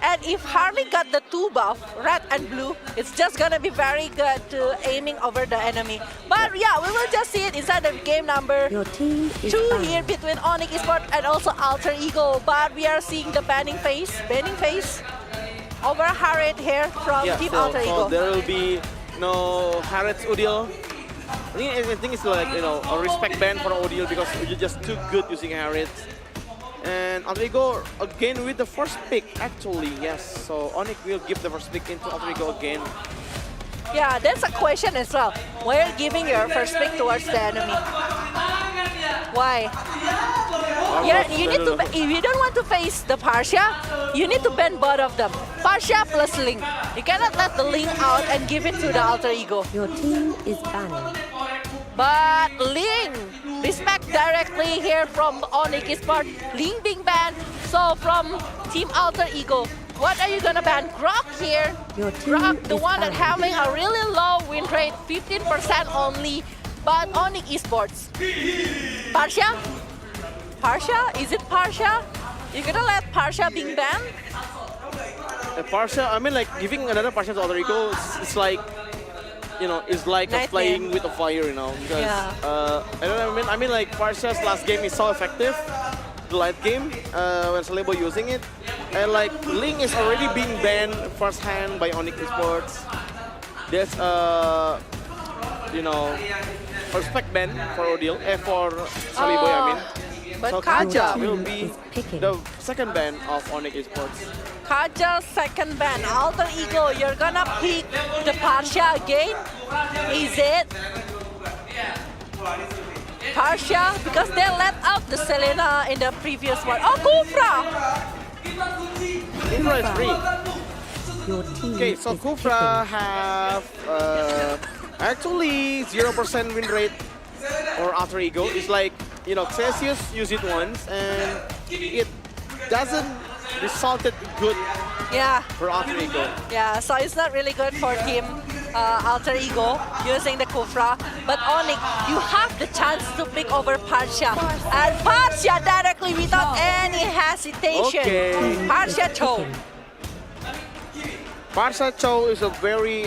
And if Harley got the 2 buff, red and blue, it's just gonna be very good to aiming over the enemy. But yeah, we will just see it inside the game number 2 here between ONIC ESPORTS and also Alter Ego. But we are seeing the banning phase over Harriet here from Team Alter Ego. So there will be no Harriet's Udil. I think it's like, you know, a respect ban for Odile because you're just too good using Harriet. And Alter Ego again with the first pick, actually, yes. So ONIC will give the first pick into Alter Ego again. Yeah, that's a question as well. Why are you giving your first pick towards the enemy? Why? You need to, if you don't want to face the Partia, you need to ban both of them. Partia plus Ling. You cannot let the Ling out and give it to the Alter Ego. Your team is banning. But Ling, respect directly here from ONIC ESPORTS. Ling being banned. So from Team Alter Ego, what are you gonna ban? Grok here. Grok, the one that having a really low win rate, 15% only. But ONIC ESPORTS. Partia? Partia? Is it Partia? You're gonna let Partia being banned? Partia, I mean, like giving another Partia to Alter Ego, it's like, you know, it's like playing with a fire, you know, because I don't know. I mean, like Partia's last game is so effective, the late game when Salebo using it, and like Ling is already being banned firsthand by ONIC ESPORTS. There's you know, a respect ban for Odile, for Salebo, I mean. But So Kaja will be the second ban of ONIC ESPORTS. Kaja's second ban. Alter Ego, you're gonna pick the Partia again? Is it? Partia? Because they let out the Selena in the previous one. Oh, Kufra! Kufra is free. Okay, so Kufra have actually 0% win rate for Alter Ego. It's like, you know, Celsius use it once and it doesn't resulted good for Alter Ego. Yeah, so it's not really good for Team Alter Ego using the Kufra. But ONIC, you have the chance to pick over Partia. And Partia directly without any hesitation. Okay. Partia Cho. Partia Cho is a very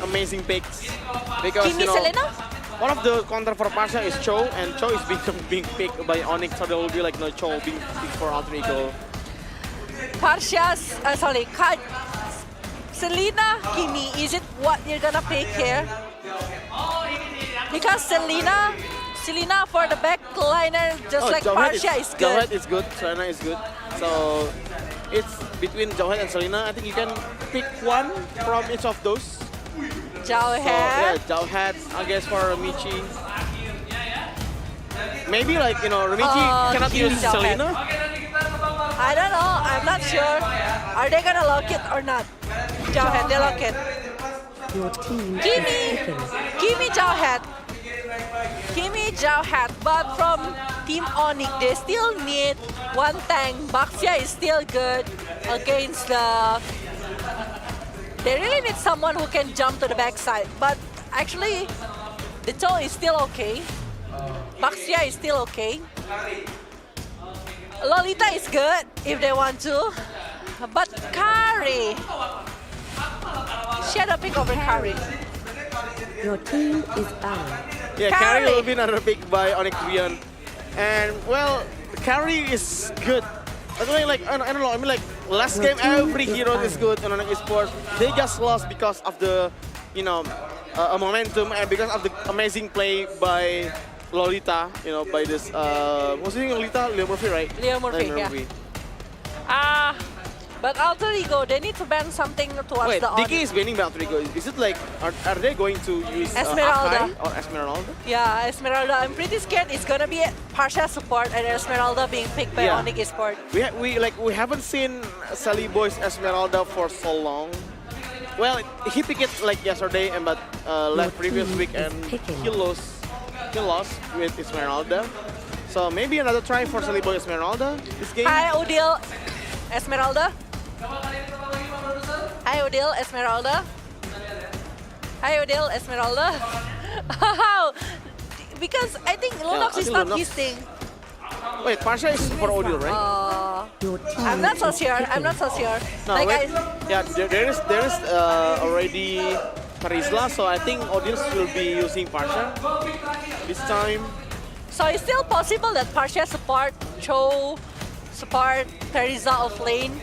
amazing pick because, Kimi you know, Selena? one of the counter for Partia is Cho, and Cho is being picked by ONIC, so there will be like no Cho being picked for Alter Ego. Partia's, Selena, Kimi, is it what you're gonna pick here? Because Selena for the backliner, just like Partia is good. Jawhead is good, Selena is good. So it's between Jawhead and Selena. I think you can pick one from each of those. Jawhead. So, yeah, Jawhead, I guess, for Ramichi. Maybe like, you know, Ramichi cannot use Selena. I don't know, I'm not sure. Are they gonna lock it or not? Jawhead, they lock it. Your team Gimme Jawhead. Gimme Jawhead. But from Team ONIC, they still need one tank. Baxia is still good against the... They really need someone who can jump to the backside. But actually, the Cho is still okay. Baxia is still okay. Lolita is good if they want to. But Kari. She had a pick over Kari. Your team is banned. Yeah, Kari will be another pick by ONIC Beyond. And well, Kari is good. I mean, like, I don't know. I mean, like, last game every hero is good on ONIC ESPORTS. They just lost because of the, you know, momentum and because of the amazing play by Lolita. You know, by this. What's his name? Lolita, Leo Murphy, right? Leo Murphy, yeah. But Alter Ego, they need to ban something towards Wait, the DK is banning by Alter Ego. Is it like, are they going to use Esmeralda Akai or Esmeralda? Yeah, Esmeralda. I'm pretty scared it's gonna be Partia support and Esmeralda being picked by ONIC ESPORTS. We haven't seen Sally Boy's Esmeralda for so long. Well, he picked it like yesterday, and but last previous week, and he lost with Esmeralda. So maybe another try for Sally Boy Esmeralda this game. Hi Odile, Esmeralda. Hi Odile, Esmeralda. Hi Odile, Esmeralda. How? Because I think Lunox is not his thing. Wait, Partia is for Odile, right? Your team I'm not so is sure. I'm not so picking. sure. No, Like wait. Yeah, there is already Karizla, so I think audience will be using Parsha this time. So it's still possible that Parsha support Cho, support Teresa of lane,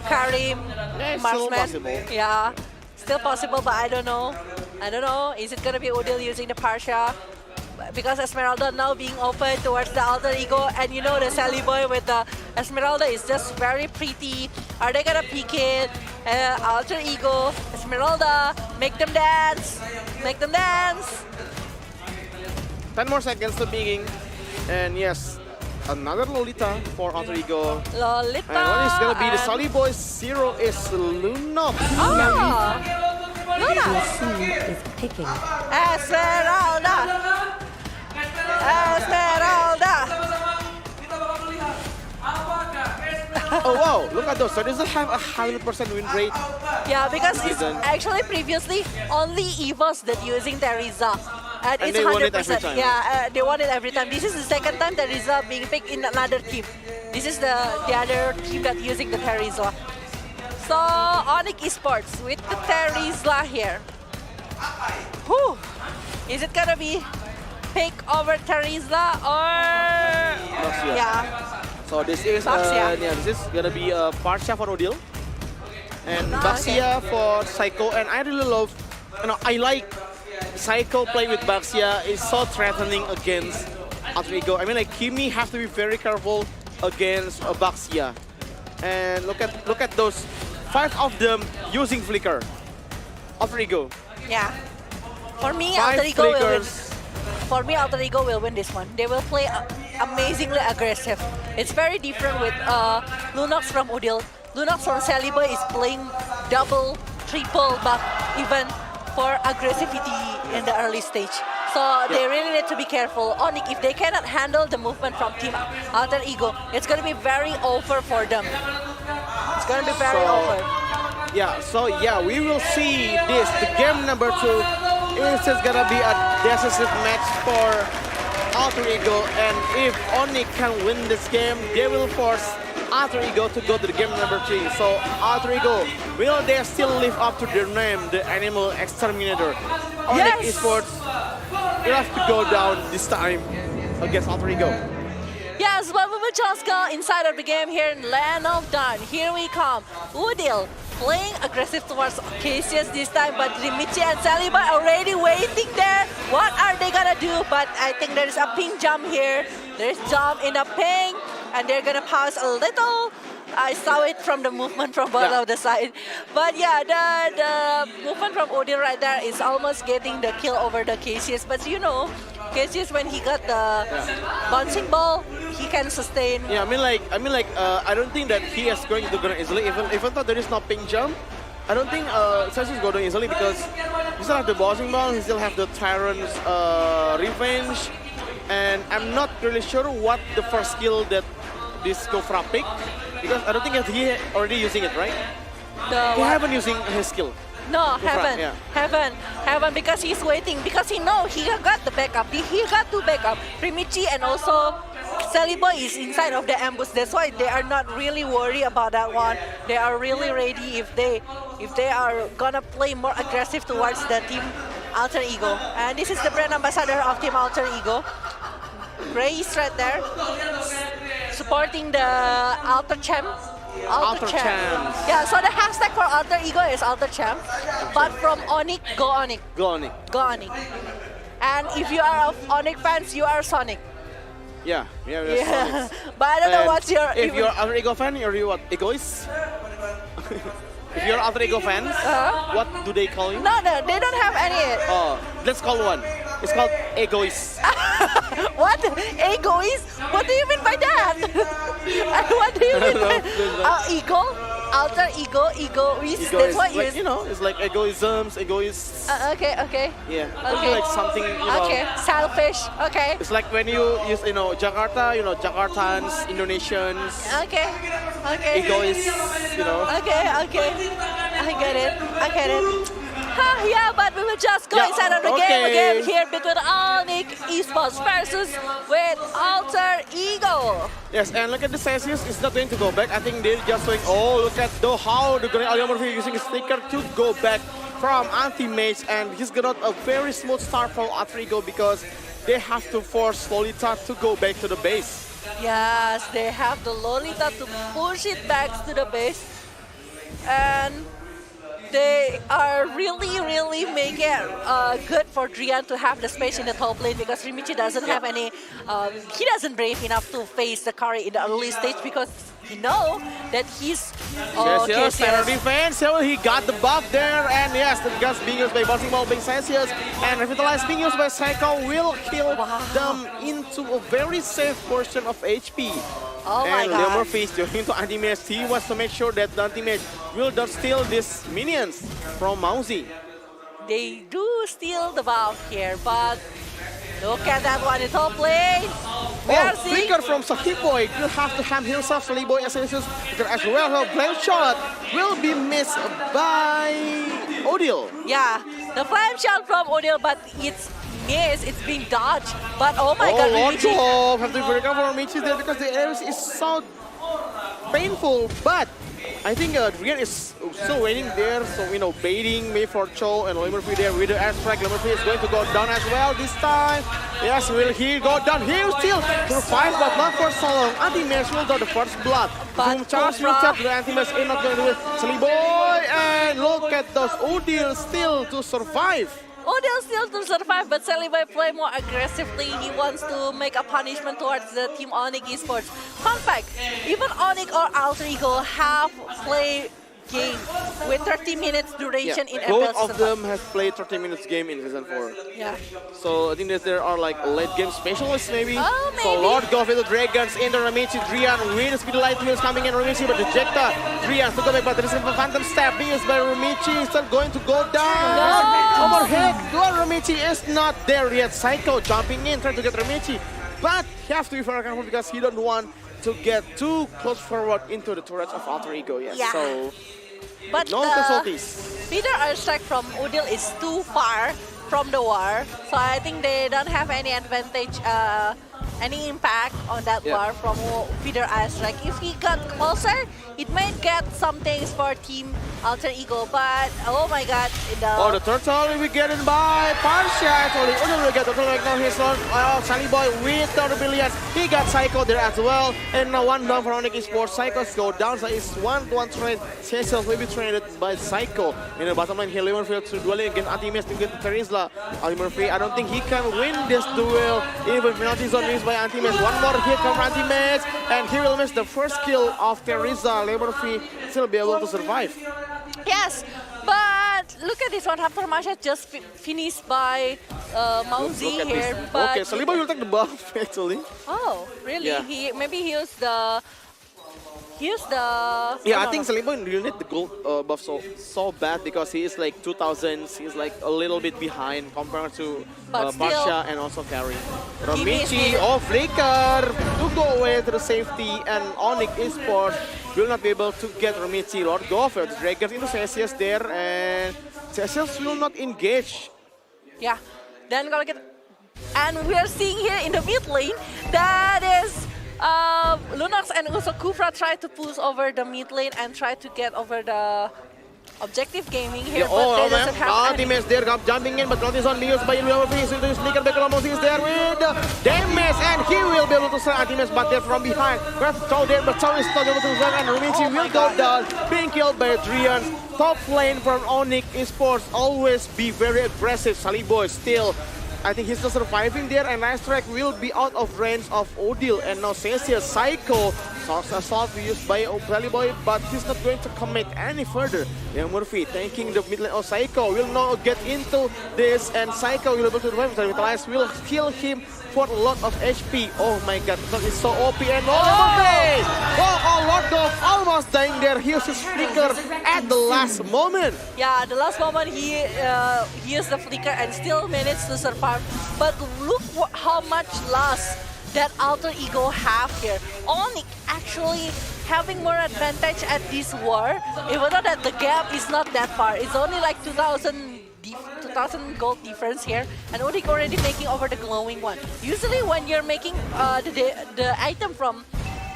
Karim, Yeah, it's still Marshman. possible. Yeah, still possible, but I don't know. I don't know. Is it gonna be Odil using the Parsha? Because Esmeralda now being open towards the alter ego, and you know the Sally boy with the Esmeralda is just very pretty. Are they gonna peek it? Alter ego, Esmeralda, make them dance, make them dance. 10 more seconds to peeking. And yes, another Lolita for Alter Ego. Lolita. And what is gonna be the and- Solly Boys? Zero is Lunox. Oh, Your Luna, team is picking. Esmeralda, Esmeralda. Oh wow, look at those. So does it have a 100% win rate? Yeah, because it's Didn't. actually previously only Evos that using Teresa. And it's they won it 100%. every time. Yeah, they won it every time. This is the second time Teresa being picked in another team. This is the other team that using the Teresa. So ONIC Esports with the Teresa here. Whew. Is it gonna be pick over Teresa or Baxia. yeah? So this is Baxia. yeah, this is gonna be a Parsha for Odil. And Oh, Baxia for Psycho. And I really love, I like Psycho playing with Baxia is so threatening against Alter Ego. I mean, like Kimi have to be very careful against Baxia. And look at those 5 of them using Flicker. Alter Ego. Yeah. For me, 5 Alter Ego will win. Flickers. For me, Alter Ego will win this one. They will play amazingly aggressive. It's very different with Lunox from Udil. Lunox from Saliba is playing double, triple, but even for aggressivity in the early stage. So they really need to be careful. ONIC, if they cannot handle the movement from Team Alter Ego, it's going to be very over for them. It's going to be very over. Yeah, so yeah, we will see this. The game number 2 is just gonna be a decisive match for Alter Ego, and if ONIC can win this game, they will force Alter Ego to go to the game number 3. So Alter Ego, will they still live up to their name, the Animal Exterminator? ONIC Yes! Esports will have to go down this time against Alter Ego. Yes, but we will just go inside of the game here in Land of Dawn. Here we come. Udil playing aggressive towards Cassius this time, but Rimichi and Saliba already waiting there. What are they gonna do? But I think there's a ping jump here. There's jump in the ping, and they're gonna pause a little. I saw it from the movement from both of the side. But yeah, the movement from Udil right there is almost getting the kill over the Cassius. But you know, Cassius, when he got the bouncing ball, he can sustain. Yeah, I mean like I don't think that he is going to go down easily. Even though there is no ping jump, I don't think Celsius go down easily because he still have the bouncing ball, he still have the Tyrant's revenge, and I'm not really sure what the first skill that this Kofra pick, because I don't think that he already using it, right? The He what? haven't using his skill. No, haven't, yeah. haven't, because he's waiting, because he know he got the backup. He got 2 backup. Primichi and also Saliba is inside of the ambush. That's why they are not really worried about that one. They are really ready if they are gonna play more aggressive towards the Team Alter Ego. And this is the brand ambassador of Team Alter Ego. Grace right there, supporting the Alter Champ. Alter Champ. Yeah, so the hashtag for Alter Ego is Alter Champ. But from ONIC, go ONIC. Go on it. Go ONIC. And if you are of ONIC fans, you are Sonic. Yeah, Yeah. Sonics. But I don't know And what's your... If you're Alter Ego fan, are you what? Egoist? If you're Alter Ego fans, what do they call you? No, they don't have any... Oh, let's call one. It's called Egoist. What? Egoist? What do you mean by that? What do you mean by... Ego? Alter Ego? Egoist? That's what like, you're... it's like egoisms, egoists. Okay. Yeah, Okay. like something, Okay, selfish. Okay. It's like when you use, Jakarta, Jakartans, Indonesians, Okay. egoists, Okay. I get it. Yeah, but we will just go inside of the game here between ONIC ESPORTS versus with Alter Ego. Yes, and look at the Celsius. It's not going to go back. I think they're just going, oh, look at how the Murphy using his sticker to go back from anti-mage, and he's got a very smooth start from Alter Ego because they have to force Lolita to go back to the base. Yes, they have the Lolita to push it back to the base. And they are really making it good for Drian to have the space in the top lane because Rimichi doesn't have any, he doesn't brave enough to face the carry in the early stage because he know that he's yes, center defense. So he got the buff there, and yes, the gas being used by Bouncing Ball being Celsius, and Revitalize being used by Psycho will kill them into a very safe portion of HP. Oh my and god. Leo Murphy is joining to anti-mage. He wants to make sure that the anti-mage will not steal these minions from Mauzi. They do steal the buff here, but look at that one in top lane. We are seeing flicker from Saliboy. Will have to ham himself. Saliboy as well. Flame shot will be missed by Odil. Yeah, the flame shot from Odil, but it's missed. It's being dodged. But oh my god, Lord Rimichi. God, have to be very careful for Rimichi there because the air is so painful. But I think Drian is still waiting there, so you know, baiting maybe for Cho and Murphy there with the air strike. Murphy is going to go down as well this time. Yes, will he go down? He will still survive, but not for so long. Anti-Mage will do the first blood. Boom charge will tap the Anti-Mage is not going to do it. Saliboy, and look at those Odil still to survive. Odil still to survive, but Saliboy play more aggressively. He wants to make a punishment towards the team ONIC Esports. Fun fact, even ONIC or Alter Ego have played game with 30 minutes duration in MPL. Both of them have played 30 minutes game in Season 4. Yeah. So I think that there are like late game specialists maybe. Oh, maybe. So Lord go with the Dragons in the Ramichi. Drian with Speed Light Wheels coming in Ramichi, but Ejecta. Drian to go back, but there is a Phantom Step being used by Ramichi. Still going to go down. No. Overhead. Ramichi is not there yet. Psycho jumping in, trying to get Ramichi. But he has to be very careful because he don't want to get too close forward into the turrets of Alter Ego. Yes. Yeah. So But no casualties. Peter airstrike from Odil is too far from the war, so I think they don't have any advantage, any impact on that war from Peter airstrike. If he got closer, it might get some things for Team Alter Ego, but oh my god. The turtle will be getting by Parsha actually. Odil will get the turtle now. He's on Saliboy with the brilliance. He got Psycho there as well. And now one down for ONIC Esports. Psychos go down, so it's 1-1 trade. Cecil will be traded by Psycho. In the bottom line here, Liverfield to dueling against Anti-Mage to get Terizla. Ali Murphy, I don't think he can win this duel. Even penalty zone missed by Anti-Mage. One more hit from Anti-Mage, and he will miss the first kill of Terizla. Murphy still be able to survive. Yes, but look at this one. After Masha just finished by Mauzi here. But Okay, Saliboy will take the buff actually. oh, really? Yeah. Maybe he used the. Yeah, I think Saliboy really need the gold buff so bad because he is like 2000s. He's like a little bit behind compared to Parsha and also Carry. Ramichi, Flicker to go away to the safety, and ONIC Esports will not be able to get Ramichi. Lord go for the Dragons into Celsius there, and Celsius will not engage. Yeah, then kalau kita, and we are seeing here in the mid lane that is Lunox and also Kufra try to push over the mid lane and try to get over the objective gaming here, but they doesn't have any. Teammates there jumping in, but not is on being used by Murphy. He's going to sneak back almost. He's there with the damage, and he will be able to sell Anti-Mage, but they're from behind. That's Chow there, but Chow is not able to survive, and Rumichi will go down, being killed by Drian. Top lane from ONIC Esports always be very aggressive. Saliboy still, I think he's still surviving there, and Nice Strike will be out of range of Odil, and now Celsius Psycho assault used by Saliboy, but he's not going to commit any further. Yeah, Murphy tanking the mid lane of Psycho will now get into this, and Psycho will be able to revive. Revitalize will kill him for a lot of HP. Oh my god, that is so OP, and Lord Dog almost dying there. He used his flicker at the last moment. Yeah, the last moment he used the flicker and still managed to survive. But look how much loss that Alter Ego have here. ONIC actually having more advantage at this war, even though that the gap is not that far. It's only like 2,000 2,000 gold difference here, and ONIC already making over the glowing one. Usually when you're making the item from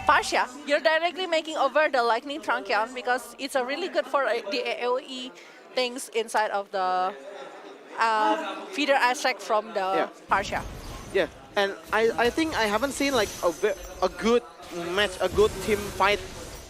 Pasha, you're directly making over the Lightning Truncheon because it's a really good for the AoE things inside of the feeder aspect from the Pasha. Yeah, and I think I haven't seen like a good match, a good team fight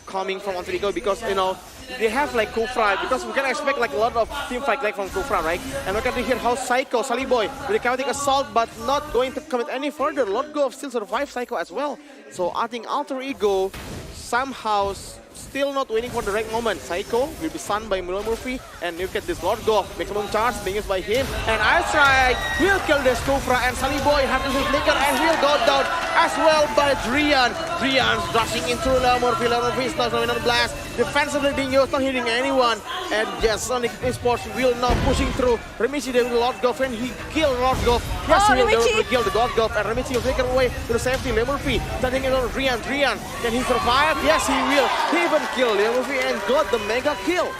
coming from Alter Ego because, you know, they have like Kufra, because we can expect like a lot of team fight like from Kufra, right? And we can hear how Psycho, Sally Boy, with the chaotic assault but not going to commit any further. Lord Golf still survives Psycho as well. So I think Alter Ego somehow still not waiting for the right moment. Psycho will be stunned by Milo Murphy, and you get this Lord Golf, maximum charge being used by him. And Ice Strike will kill this Kufra, and Sally Boy have to flicker and he'll go down as well by Drian. Drian's rushing into Leo Murphy. Leo Murphy is not showing on blast. Defensively being used, not hitting anyone. And yes, ONIC Esports will now pushing through. Remichi there with Lord Golf, and he killed Lord Golf. Yes, he will kill the God Golf, and Remichi will take it away to the safety. Leo Murphy standing in on Drian. Drian, can he survive? Yes, he will. He even killed Leo Murphy and got the mega kill.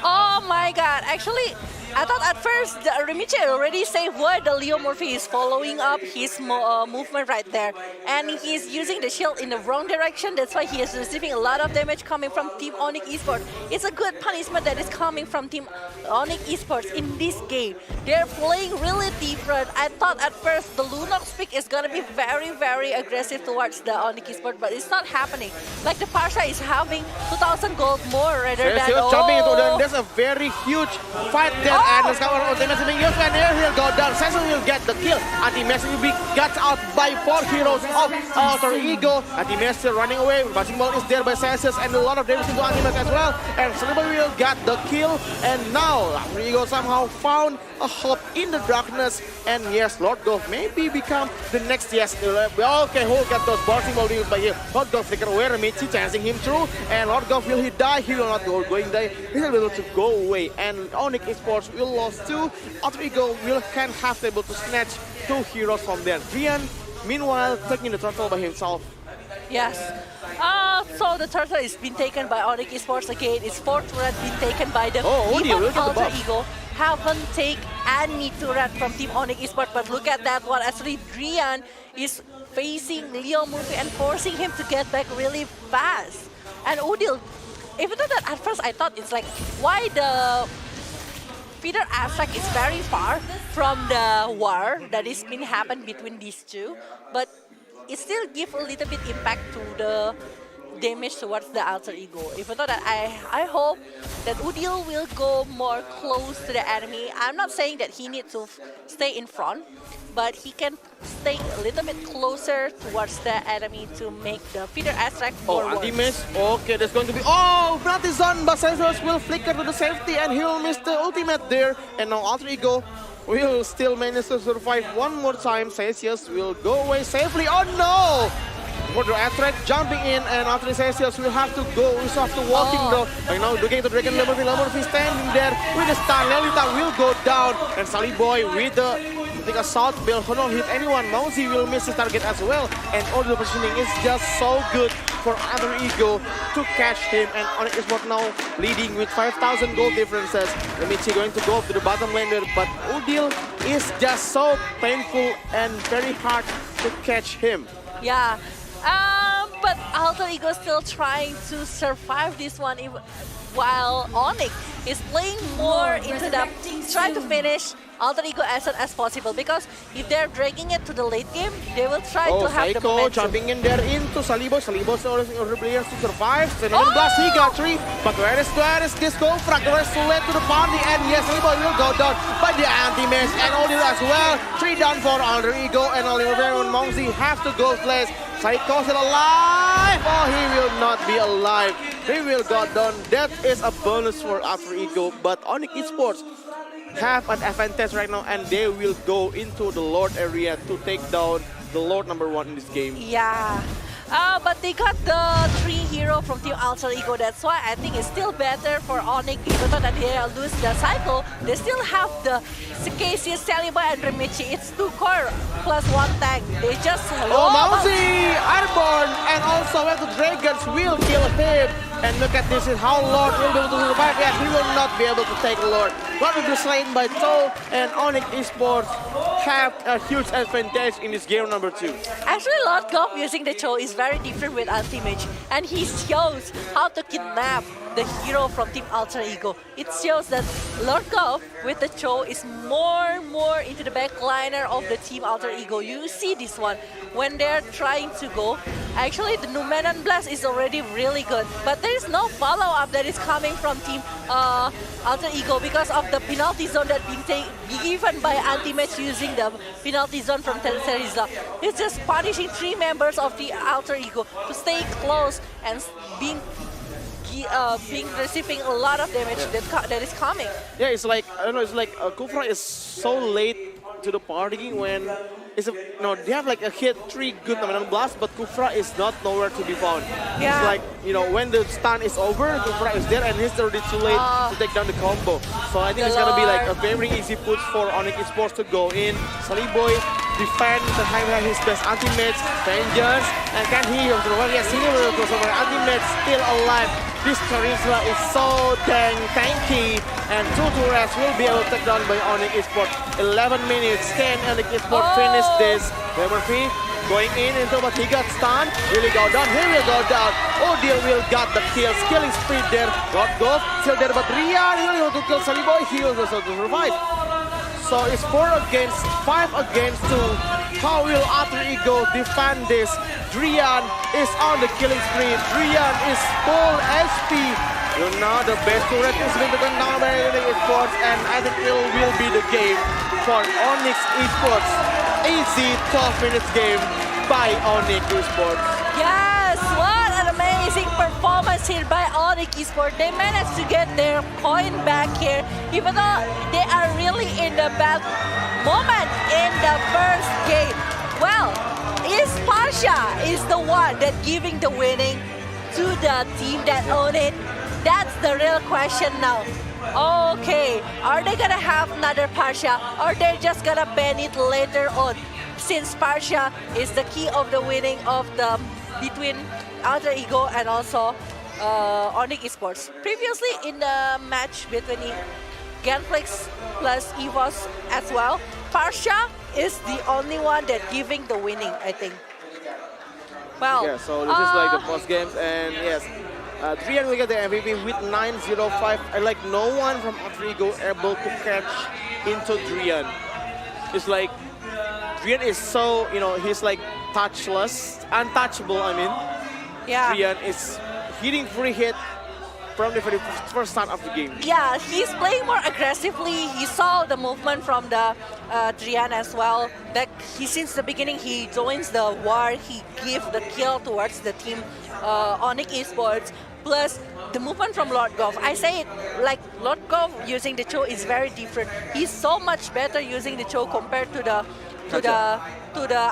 Oh my god, actually, I thought at first Remichi already saved where the Leo Murphy is following up his movement right there. And he's using the shield in the wrong direction. That's why he is receiving a lot of damage coming from Team ONIC Esports. It's a good punishment that is coming from Team ONIC Esports in this game. They're playing really different. I thought at first the Lunox pick is going to be very, very aggressive towards the ONIC Esports, but it's not happening. Like the Pasha is having 2,000 gold more rather than... Jumping into them. There's a very huge fight there. And let's cover ultimate being used, and here he'll go down. Sensu will get the kill. Anti-Mess will be got out by 4 heroes of Alter Ego. Anti-Mess still running away. Bouncing ball is there by Sensus, and a lot of damage into Anti-Mess as well. And Silver will get the kill. And now Alter Ego somehow found a hope in the darkness. And yes, Lord Golf maybe become the next okay, who'll get those bouncing ball used by him. Lord Golf flicker away. Remichi chancing him through. And Lord Golf, will he die? He will not go going die. He will be able to go away. And ONIC Esports will lose 2. Alter Ego can have able to snatch 2 heroes from there. Drian, meanwhile, taking the turtle by himself. Yes. So the turtle is been taken by ONIC Esports again. Its 4th turret been taken by the team of Alter Ego. Haven't taken any turret from Team ONIC Esports, but look at that one. Actually, Drian is facing Leo Murphy and forcing him to get back really fast. And Udil, even though that at first I thought it's like, why the feeder aspect is very far from the war that is been happened between these two, but it still gives a little bit impact to the damage towards the Alter Ego. Even though that I hope that Udil will go more close to the enemy. I'm not saying that he needs to stay in front, but he can stay a little bit closer towards the enemy to make the feeder aspect more worse. Anti-Mess. Okay, there's going to be... Oh, Bratizon, but Sensus will flicker to the safety and he'll miss the ultimate there. And now Alter Ego will still manage to survive one more time. Celsius will go away safely. Oh no! For the attack jumping in, and after Celsius will have to go, we have to walking though. Right now looking to Dragon Lemurphy standing there with the stun. Lelita will go down, and Sally Boy with the assault will not hit anyone. Mounsy will miss his target as well, and all the positioning is just so good for Alter Ego to catch him. And ONIC Esports now leading with 5,000 gold differences. Remichi going to go up to the bottom laner, but Udil is just so painful and very hard to catch him. Yeah. But Alter Ego still trying to survive this one while ONIC is playing more into the try to finish Alter Ego as soon as possible, because if they're dragging it to the late game, they will try to have the momentum. Jumping in there into Salibo. Salibo's already players to survive. Another blast, he got 3. But where is this Kufra? Where is too late to the party? And yes, Salibo will go down by the anti-mess and Odil as well. 3 down for Alter Ego, and Oliver and Mongzi have to go flash. Psycho still alive! Oh, he will not be alive. He will go down. That is a bonus for Alter Ego, but ONIC Esports have an advantage right now, and they will go into the Lord area to take down the Lord #1 in this game. Yeah. But they got the 3 hero from Team Alter Ego. That's why I think it's still better for ONIC. Even though that they lose the cycle, they still have the Cassius, Saliba, and Remichi. It's 2 core plus 1 tank. They just Mounsy! Airborne! And also when the Dragons will kill him. And look at this, is how Lord will be able to survive. Yeah, he will not be able to take Lord. Lord will be slain by Toe, and ONIC Esports have a huge advantage in this game number 2. Actually, Lord Golf using the Cho is very different with Ultimate, and he shows how to kidnap the hero from Team Alter Ego. It shows that Lord Golf with the Cho is more into the backliner of the Team Alter Ego. You see this one when they're trying to go. Actually, the Numenon Blast is already really good, but there is no follow-up that is coming from Team Alter Ego because of the penalty zone that being given by Anti-Match using the penalty zone from Terizla. It's just punishing 3 members of the Alter Ego to stay close and being receiving a lot of damage that is coming. Yeah, it's like, I don't know, it's like Kufra is so late to the party when they have like a hit 3 good Numenon Blast, but Kufra is not nowhere to be found. Yeah. It's like, when the stun is over, Kufra is there and he's already too late to take down the combo. So I think it's gonna be like a very easy push for ONIC Esports to go in. Saliboy defend the time his best ultimates, Vengeance, and can he survive? Yes, he will go survive. Ultimate still alive. This Charisma is so dang tanky, and 2 turrets will be able to take down by ONIC Esports. 11 minutes, can ONIC Esports finish this? Murphy going into, but he got stunned. Will he go down? He will go down. Odil will got the kill. Killing speed there. God Golf still there, but Rian, he will go to kill Saliboy. He will also to survive. So it's 4 against 5 against 2. How will Alter Ego defend this? Drian is on the killing spree. Drian is full HP. The best turret is being taken down by ONIC Esports, and I think it will be the game for ONIC Esports. Easy 12 minutes game by ONIC Esports. Yes, what an amazing performance here by ONIC Esports. They managed to get their coin back here, even though they are really in the bad moment in the first game. Well, is Pasha is the one that giving the winning to the team that own it? That's the real question now. Okay, are they gonna have another Pasha, or they're just gonna ban it later on? Since Pasha is the key of the winning of the between Alter Ego and also ONIC Esports. Previously in the match between Genflix plus EVOS as well, Pasha is the only one that giving the winning, I think. Well, yeah, so this is like the post games, and yes, Drian will get the MVP with 905, and like no one from Alter Ego able to catch into Drian. It's like Drian is so, he's like touchless, untouchable, I mean. yeah. Drian is hitting free hit from the very first start of the game. Yeah, he's playing more aggressively. He saw the movement from the Drian as well. That since the beginning he joins the war, he gives the kill towards the team ONIC Esports. Plus the movement from Lord Golf. I say it like Lord Golf using the Cho is very different. He's so much better using the Cho compared to the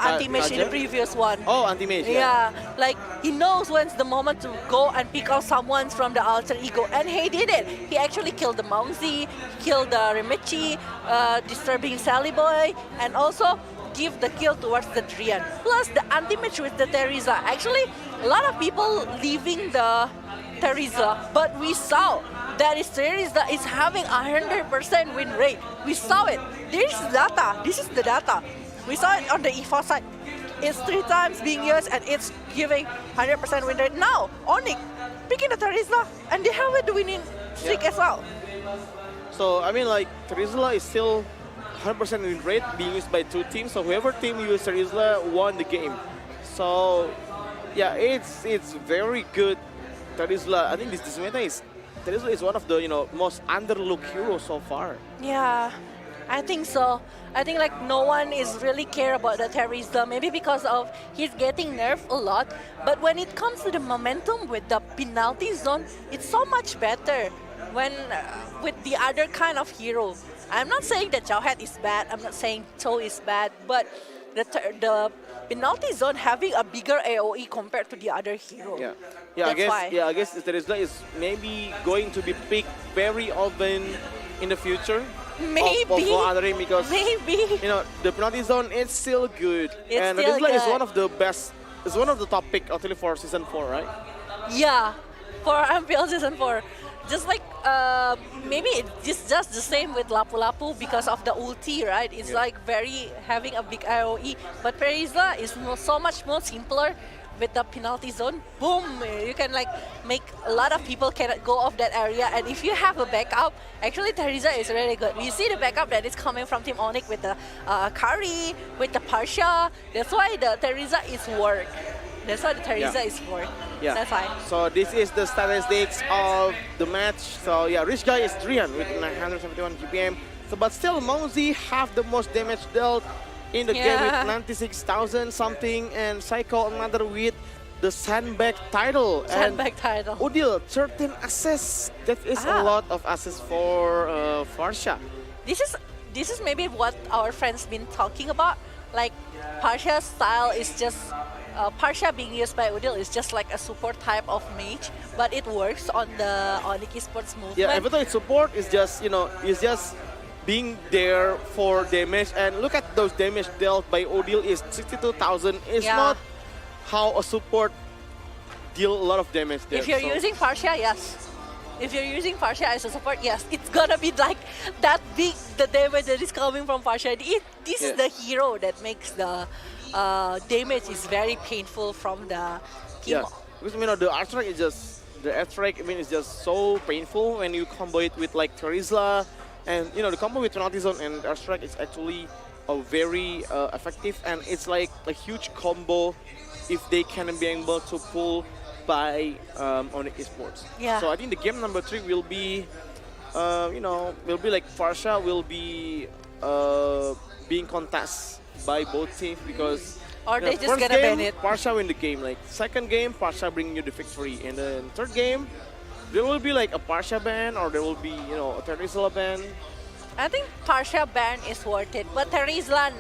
anti-mage in the previous one. Oh, anti-mage. Yeah, like he knows when's the moment to go and pick out someone from the Alter Ego, and he did it. He actually killed the Mongzi, killed the Remichi, disturbing Sally Boy, and also give the kill towards the Drian. Plus the anti-mage with the Teresa. Actually, a lot of people leaving the Teresa, but we saw that Teresa is having 100% win rate. We saw it. This is data. This is the data. We saw it on the EVOS side. It's 3 times being used and it's giving 100% win rate. Now, ONIC picking the Teresa and they have the winning streak as well. So, I mean, like, Teresa is still 100% win rate being used by 2 teams. So, whoever team used Teresa won the game. So, yeah, it's very good. Teresa, I think this meta is, Teresa is one of the, most underlooked heroes so far. Yeah. I think so. I think like no one is really care about the Teresa, maybe because of he's getting nerfed a lot. But when it comes to the momentum with the penalty zone, it's so much better when with the other kind of hero. I'm not saying that Jowhead is bad. I'm not saying Cho is bad, but the penalty zone having a bigger AOE compared to the other hero. Yeah, That's I guess Teresa is maybe going to be picked very often in the future. Maybe. Because maybe. The penalty zone is still good. It's and still Teresa is good. one of the best, it's one of the top pick actually for season 4, right? Yeah. for MPL Season 4. Just like maybe it's just the same with Lapu Lapu because of the ulti, right? It's like very having a big AoE, but Terizla is so much more simpler with the penalty zone. Boom! You can like make a lot of people cannot go off that area, and if you have a backup, actually Terizla is really good. We see the backup that is coming from Team ONIC with the Kari, with the Parsha. That's why the Terizla is work. That's why the Terizla is work. Yeah. That's why. So this is the statistics of the match. So yeah, Rich Guy is 300 with 971 GPM. So but still, Mouzy have the most damage dealt in the game with 96,000 something, and Psycho another with the sandbag title. Sandbag title. Udil 13 assists. That is a lot of assists for Farsha. This is maybe what our friends been talking about. Like Parsha's style is just. Parsha being used by Udil is just like a support type of mage, but it works on the ONIC Esports movement. Yeah, even though it's support, it's just, you know, it's just being there for damage. And look at those damage dealt by Udil is 62,000. It's not how a support deal a lot of damage there. If you're using Parsha, yes. If you're using Parsha as a support, yes, it's gonna be like that big, the damage that is coming from Parsha. This is the hero that makes the damage is very painful from the team. Yeah, because you know the art strike is just it's just so painful when you combo it with like Terizla, and you know the combo with penalty zone and art strike is actually very effective, and it's like a huge combo if they can be able to pull by ONIC Esports. Yeah. So I think the game number 3 will be, will be like Farsha will be being contested by both teams, because or they just first gonna game, ban it. Parsha win the game. Like second game, Parsha bring you the victory, and then third game, there will be like a Parsha ban, or there will be a Terizla ban. I think Parsha ban is worth it, but Terizla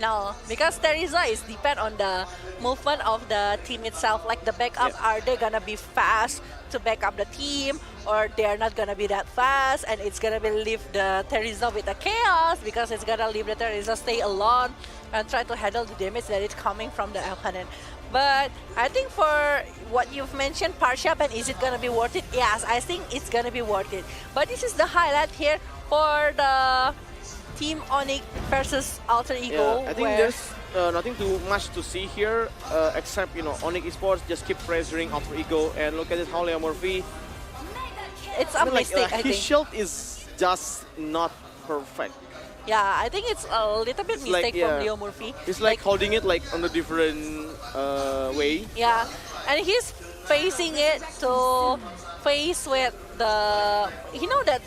no, because Terizla is depend on the movement of the team itself. Like the backup, are they gonna be fast to back up the team, or they're not gonna be that fast, and it's gonna be leave the Terizla with the chaos, because it's gonna leave the Terizla stay alone and try to handle the damage that is coming from the opponent. But I think for what you've mentioned, Parsha ban, is it gonna be worth it? Yes, I think it's gonna be worth it. But this is the highlight here for the Team ONIC versus Alter Ego. Yeah, I think there's nothing too much to see here, except ONIC Esports just keep pressuring Alter Ego, and look at it, how Leo Murphy. It's a mistake, I think. His shield is just not perfect. Yeah, I think it's a little bit mistake from Leo Murphy. He's like holding it like on a different way. Yeah, and he's facing it to face with the. You know that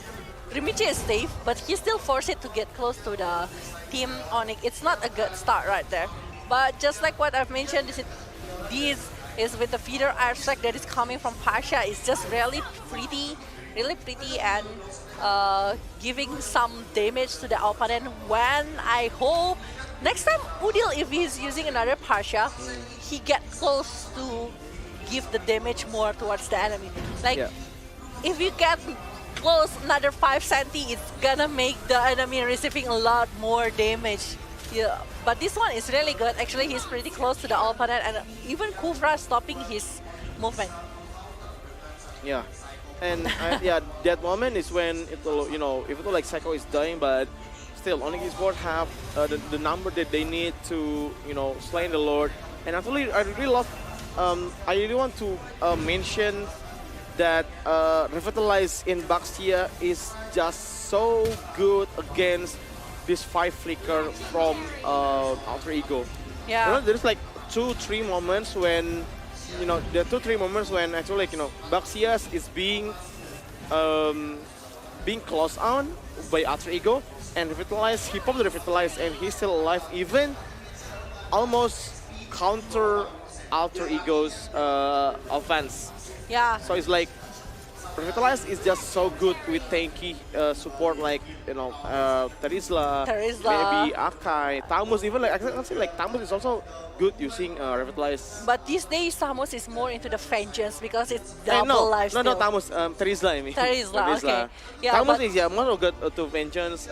Rimichi is safe, but he still forced it to get close to the Team ONIC. It's not a good start right there. But just like what I've mentioned, this is with the feeder air strike that is coming from Parsha. It's just really pretty, and giving some damage to the opponent. When I hope next time Udil, if he's using another Parsha, he get close to give the damage more towards the enemy. Like if you get close another 5 centi, it's gonna make the enemy receiving a lot more damage. Yeah, but this one is really good. Actually, he's pretty close to the opponent, and even Kufra stopping his movement. Yeah, and that moment is when it will, if it like Psycho is dying, but still ONIC Esports have the number that they need to, slay the Lord. And actually, I really love, I really want to mention that Revitalize in Baxia is just so good against this 5 flicker from Alter Ego. Yeah. There's like 2-3 moments when, there are 2-3 moments when actually, Baxia is being closed on by Alter Ego, and Revitalize, he popped the Revitalize, and he's still alive, even almost counter Alter Ego's offense. Yeah. So it's like Revitalize is just so good with tanky support, like Terizla, maybe Akai, Tamus. Even like I can say like Tamus is also good using Revitalize. But these days Tamus is more into the vengeance because it's double life. No, Tamus. Terizla, I mean. Terizla, okay. Yeah, Tamus is more good to vengeance.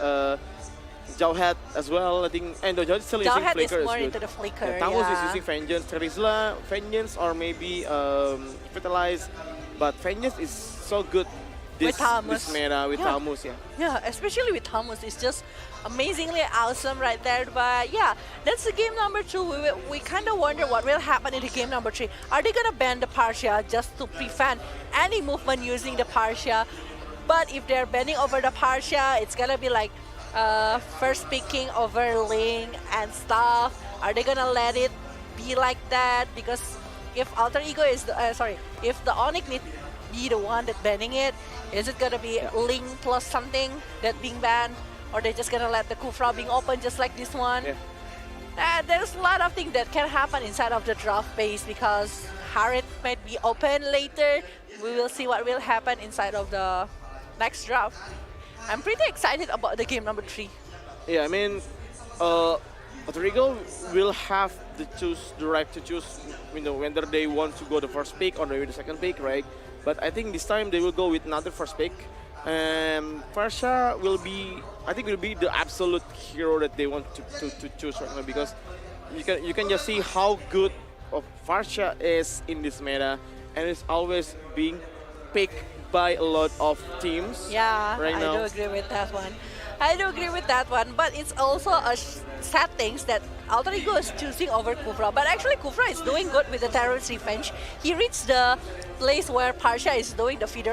Jauhead as well, I think, and Jauhead is still using Jauhead flicker. Is more into the flicker. Tamus is using vengeance, Terizla, vengeance, or maybe Revitalize. but Vengeance is so good With Tamus. this meta with Yeah. Tamus, yeah. Yeah, especially with Thomas, it's just amazingly awesome right there. But yeah, that's the game number 2. We kind of wonder what will happen in the game number 3. Are they gonna ban the Partia just to prevent any movement using the Partia? But if they're banning over the Partia, it's gonna be like first picking over Ling and stuff. Are they gonna let it be like that? Because if Alter Ego is the, if the ONIC need be the one that banning it, is it gonna be Ling plus something that being banned, or they just gonna let the Kufra being open just like this one? Yeah. There's a lot of things that can happen inside of the draft base because Harith might be open later. We will see what will happen inside of the next draft. I'm pretty excited about the game number 3. Yeah, I mean, Alter Ego will have the right to choose, you know, whether they want to go the first pick or maybe the second pick, right? But I think this time they will go with another first pick, and Farsha will be, I think, will be the absolute hero that they want to choose right now, because you can just see how good of Farsha is in this meta, and it's always being picked by a lot of teams. Yeah, right now. I do agree with that one. I do agree with that one, but it's also a sad thing that Alter Ego is choosing over Kufra. But actually, Kufra is doing good with the Terrorist Revenge. He reached the place where Parsha is doing the feeder